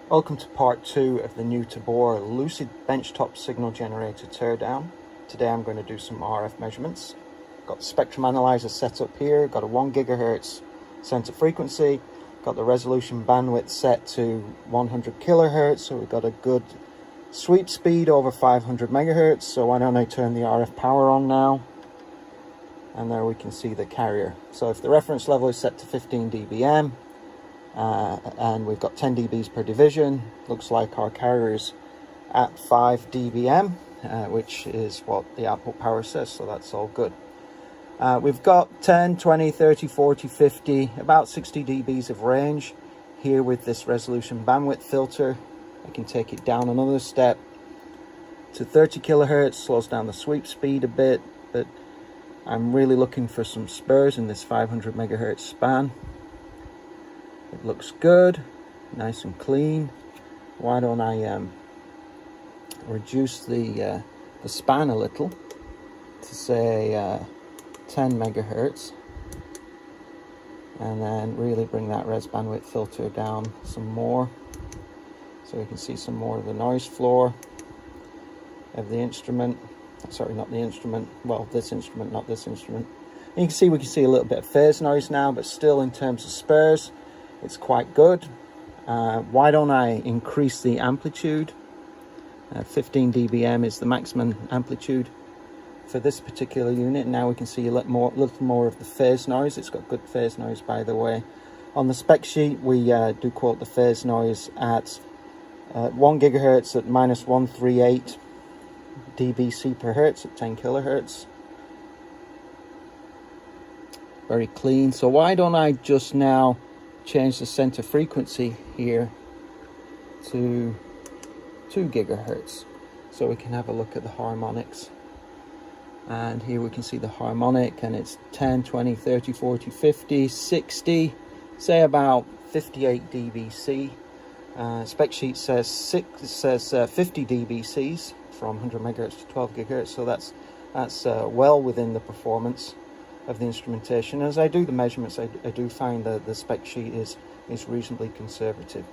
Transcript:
Welcome to part 2 of the new to bore Lucid Benchtop Signal Generator teardown. Today I'm going to do some RF measurements. Got the spectrum analyzer set up here, got a 1 GHz center frequency, got the resolution bandwidth set to 100 kHz, so we've got a good sweep speed over 500 MHz. So why don't I turn the RF power on now? And there we can see the carrier. So if the reference level is set to 15 dBm, and we've got 10 dBs per division, looks like our carrier is at 5 dBm, which is what the output power says, so that's all good. We've got 10, 20, 30, 40, 50, about 60 dBs of range here with this resolution bandwidth filter. I can take it down another step to 30 kHz, slows down the sweep speed a bit, but I'm really looking for some spurs in this 500 MHz span. It looks good, nice and clean. Why don't I reduce the span a little to say 10 MHz, and then really bring that res bandwidth filter down some more, so we can see some more of the noise floor of the instrument. Sorry, not the instrument. Well, this instrument, not this instrument. And you can see we can see a little bit of phase noise now, but still in terms of spurs, it's quite good. Why don't I increase the amplitude? 15 dBm is the maximum amplitude for this particular unit. Now we can see a little more of the phase noise. It's got good phase noise, by the way. On the spec sheet, we do quote the phase noise at 1 GHz at minus 138 dBc per hertz at 10 kHz. Very clean. So why don't I just now change the center frequency here to 2 GHz, so we can have a look at the harmonics. And here we can see the harmonic, and it's 10, 20, 30, 40, 50, 60, say about 58 dBc. Spec sheet says 50 dBcs from 100 MHz to 12 GHz, so that's well within the performance of the instrumentation. As I do the measurements, I do find that the spec sheet is reasonably conservative.